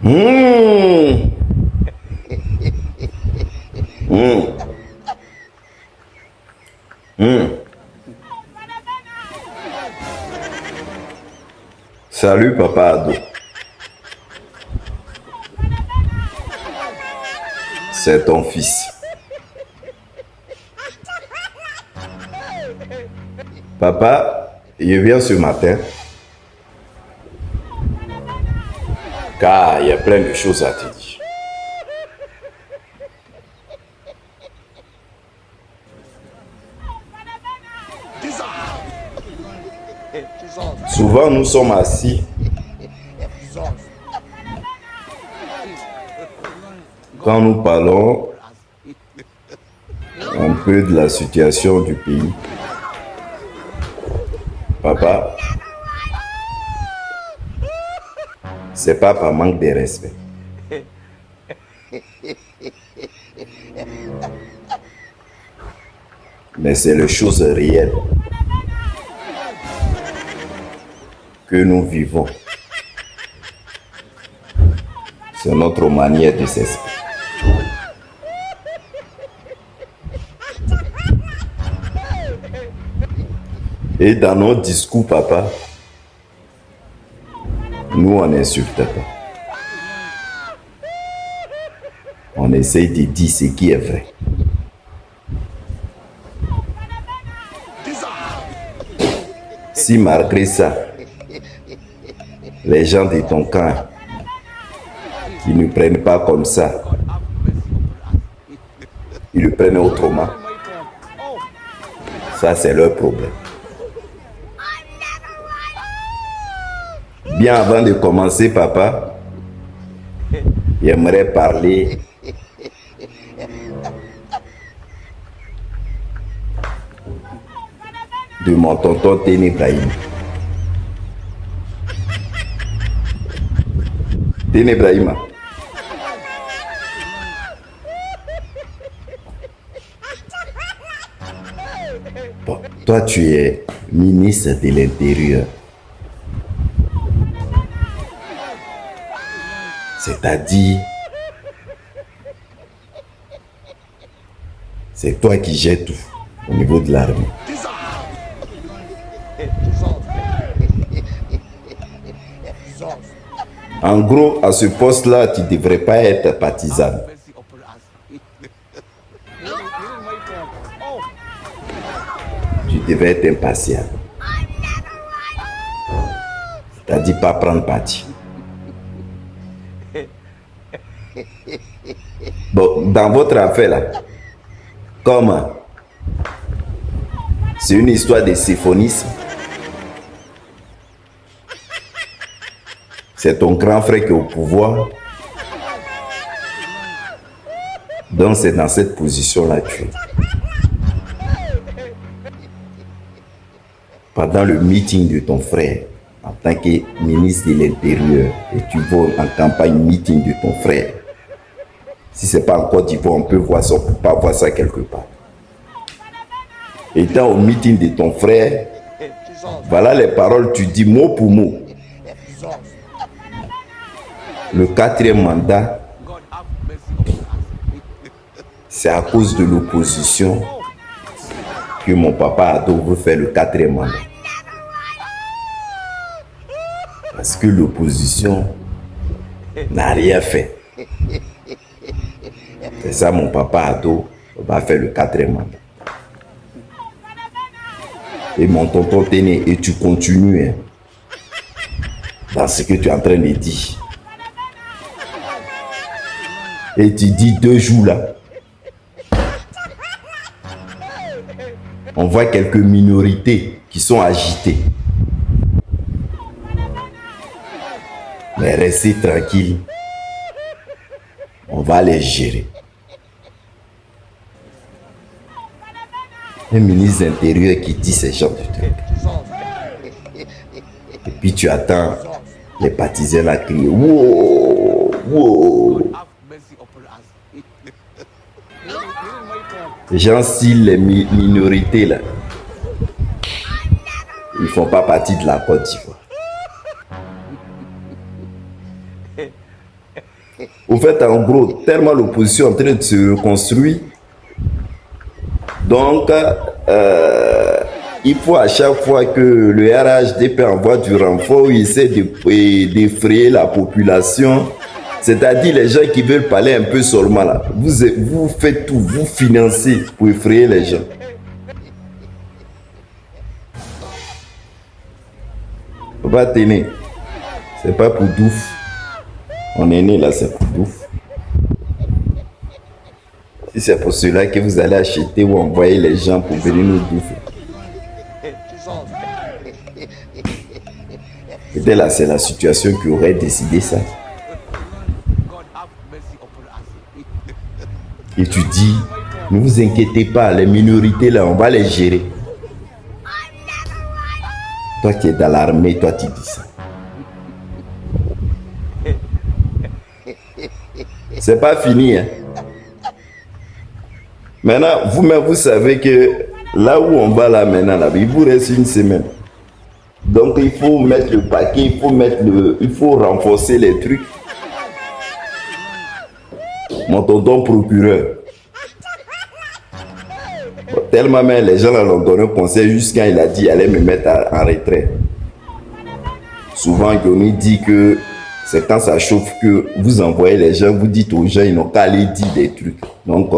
Mmh. Mmh. Mmh. Salut papa ado. C'est ton fils. Papa, je viens ce matin car il y a plein de choses à te dire. Souvent nous sommes assis quand nous parlons un peu de la situation du pays. Papa, c'est pas par manque de respect. Mais c'est les choses réelles que nous vivons. C'est notre manière de s'exprimer. Et dans nos discours, papa, nous on n'insulte pas. On essaye de dire ce qui est vrai. Si malgré ça, les gens de ton camp, ils ne prennent pas comme ça, ils le prennent autrement, ça c'est leur problème. Bien avant de commencer, papa, j'aimerais parler de mon tonton Téné Brahim. Téné Brahima. Bon, toi tu es ministre de l'Intérieur. C'est-à-dire, c'est toi qui gères tout au niveau de l'armée. En gros, à ce poste-là, tu ne devrais pas être partisan. Tu devais être impartial. C'est-à-dire pas prendre parti. Bon, dans votre affaire là, comment? C'est une histoire de siphonisme. C'est ton grand frère qui est au pouvoir. Donc c'est dans cette position-là que tu es. Pendant le meeting de ton frère, en tant que ministre de l'Intérieur, et tu vas en campagne meeting de ton frère. Si ce n'est pas en Côte d'Ivoire, on peut voir ça, on ne peut pas voir ça quelque part. Étant au meeting de ton frère, voilà les paroles, tu dis mot pour mot. Le 4e mandat, c'est à cause de l'opposition que mon papa Ado veut faire le 4e mandat. Parce que l'opposition n'a rien fait. C'est ça, mon papa Ado va faire le 4e mandat. Et mon tonton Téné, et tu continues hein, dans ce que tu es en train de dire. Et tu dis 2 jours là, on voit quelques minorités qui sont agitées. Mais restez tranquille, on va les gérer. Un ministre intérieur qui dit ces genres de trucs. Et puis tu attends les partisans à crier wow, wow. Les gens, si les minorités là, ils ne font pas partie de la Côte d'Ivoire. Au fait, en gros, tellement l'opposition est en train de se reconstruire. Donc, il faut à chaque fois que le RHDP envoie du renfort, il essaie d'effrayer la population. C'est-à-dire les gens qui veulent parler un peu seulement là. Vous faites tout, vous financez pour effrayer les gens. Faut pas tenir. C'est pas pour douf. On est né là, c'est pour douf. Si c'est pour cela que vous allez acheter ou envoyer les gens pour venir nous douffer. Peut-être là, c'est la situation qui aurait décidé ça. Et tu dis, ne vous inquiétez pas, les minorités là, on va les gérer. Toi qui es dans l'armée, toi tu dis ça. C'est pas fini. Hein? Maintenant, vous-même, vous savez que là où on va là maintenant, là, il vous reste une semaine. Donc il faut mettre le paquet, il faut renforcer les trucs. Mon tonton procureur. Tellement même les gens l'ont donné un conseil jusqu'à il a dit il allait me mettre en retrait. Souvent, Yoni dit que c'est quand ça chauffe que vous envoyez les gens, vous dites aux gens, ils n'ont qu'à aller dire des trucs. Donc,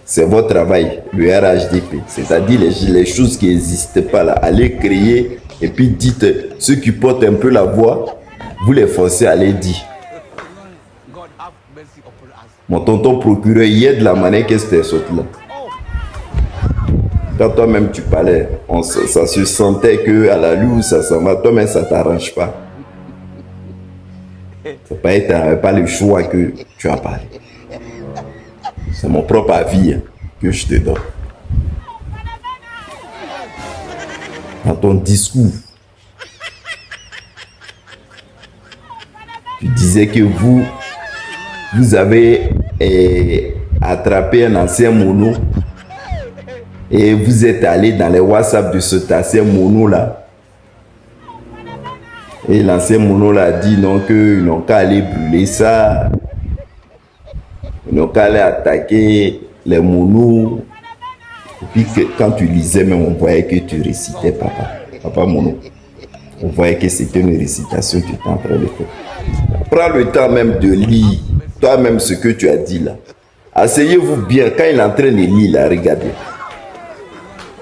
c'est votre travail, le RHDP. C'est-à-dire les choses qui n'existent pas là. Allez créer et puis dites ceux qui portent un peu la voix, vous les forcez à aller dire. Mon tonton procureur, hier de la manière que c'était sorti là. Quand toi-même tu parlais, ça se sentait que à la lue ça s'en va, toi-même ça t'arrange pas. C'est pas être pas le choix que tu as parlé. C'est mon propre avis hein, que je te donne. Dans ton discours, tu disais que vous avez attrapé un ancien mono et vous êtes allé dans les WhatsApp de cet ancien mono là. Et l'ancien mono là dit non, qu'ils n'ont qu'à aller brûler ça. Ils n'ont qu'à aller attaquer les monos. Et puis quand tu lisais, même on voyait que tu récitais papa mono. On voyait que c'était une récitation que tu étais en train de faire. Prends le temps même de lire toi-même ce que tu as dit là. Asseyez-vous bien. Quand il est en train de lire là, regardez.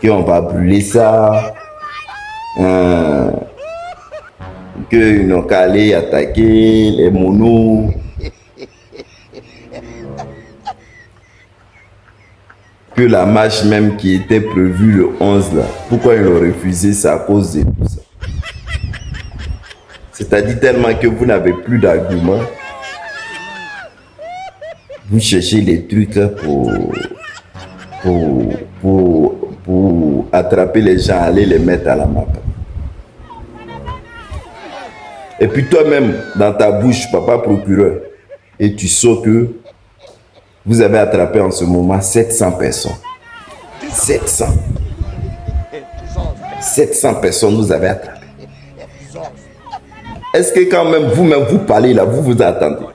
Qu'on va brûler ça. Qu'ils n'ont qu'à aller attaquer les monos. Que la marche même qui était prévue le 11 là, pourquoi ils ont refusé ça à cause de tout ça. C'est-à-dire tellement que vous n'avez plus d'arguments. Vous cherchez les trucs pour attraper les gens, aller les mettre à la map. Et puis toi-même, dans ta bouche, papa procureur, et tu sais que vous avez attrapé en ce moment 700 personnes. 700. 700 personnes vous avez attrapé. Est-ce que quand même vous-même vous parlez là, vous vous attendez?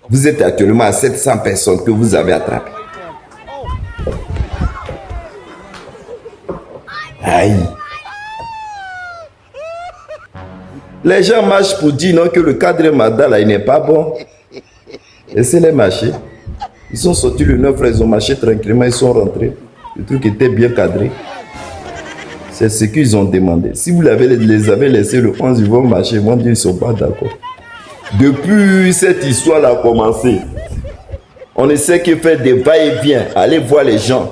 Vous êtes actuellement à 700 personnes que vous avez attrapées. Aïe. Les gens marchent pour dire non que le cadre Mada là il n'est pas bon. Laissez-les marcher. Ils sont sortis le 9, ils ont marché tranquillement, ils sont rentrés. Le truc était bien cadré. C'est ce qu'ils ont demandé. Si vous les avez laissés le 11, ils vont marcher, ils vont dire qu'ils ne sont pas d'accord. Depuis cette histoire a commencé, on ne sait que faire des va-et-vient. Allez voir les gens.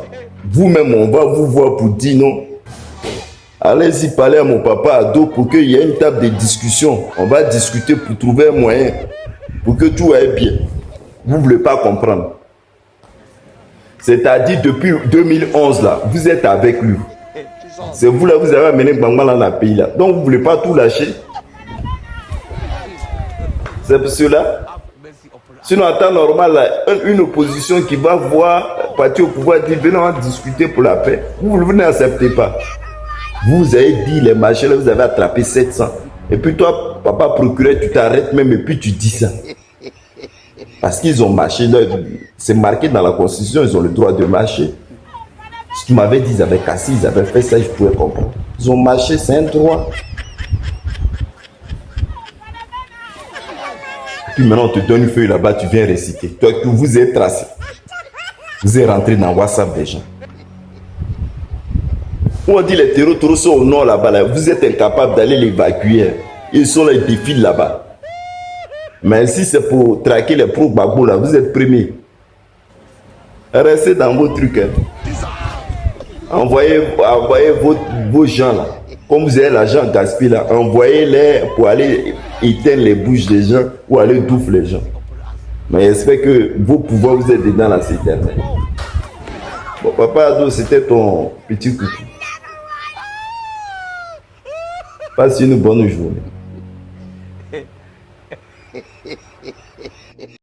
Vous-même, on va vous voir pour dire non. Allez-y parler à mon papa Ado pour qu'il y ait une table de discussion. On va discuter pour trouver un moyen pour que tout aille bien. Vous ne voulez pas comprendre. C'est-à-dire depuis 2011 là, vous êtes avec lui. C'est vous là, vous avez amené Bangma dans le pays là. Donc vous ne voulez pas tout lâcher. C'est pour cela. Sinon, en temps normal, là, une opposition qui va voir parti au pouvoir dire venons discuter pour la paix. Vous n'acceptez pas. Vous avez dit les marchés là, vous avez attrapé 700. Et puis toi, papa procureur, tu t'arrêtes même et puis tu dis ça. Parce qu'ils ont marché. C'est marqué dans la Constitution, ils ont le droit de marcher. Si tu m'avais dit qu'ils avaient cassé, ils avaient fait ça, je pouvais comprendre. Ils ont marché, c'est un droit. Puis maintenant, on te donne une feuille là-bas, tu viens réciter. Toi, vous êtes tracé. Vous êtes rentré dans WhatsApp des gens. On dit les terreaux sont au nord là-bas. Là. Vous êtes incapable d'aller l'évacuer. Ils sont là, ils défilent là-bas. Mais si c'est pour traquer les pro-Gbagbo là, vous êtes premiers. Restez dans vos trucs. Hein. Envoyez vos gens là. Comme vous avez l'argent gaspillé là, envoyez-les pour aller éteindre les bouches des gens ou aller douffer les gens. Mais j'espère que vos pouvoirs vous êtes dedans là, c'est éternel. Bon, Papa Ado, c'était ton petit coucou. Passe une bonne journée.